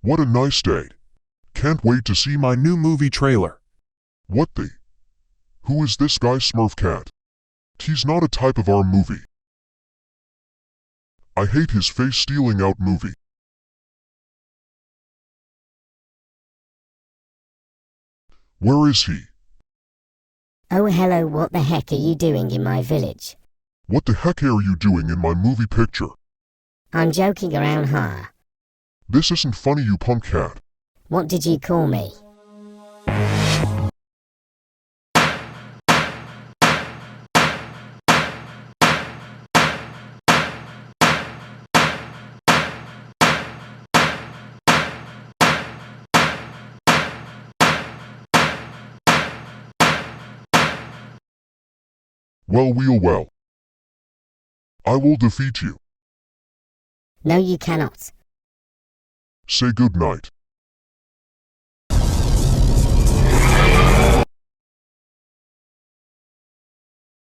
What a nice day. Can't wait to see my new movie trailer. What the? Who is this guy Smurf Cat? He's not a type of our movie. I hate his face stealing out movie. Where is he? Oh hello, what the heck are you doing in my village? What the heck are you doing in my movie picture? I'm joking around here. This isn't funny, you punk cat. What did you call me? Well. I will defeat you. No, you cannot. Say good night.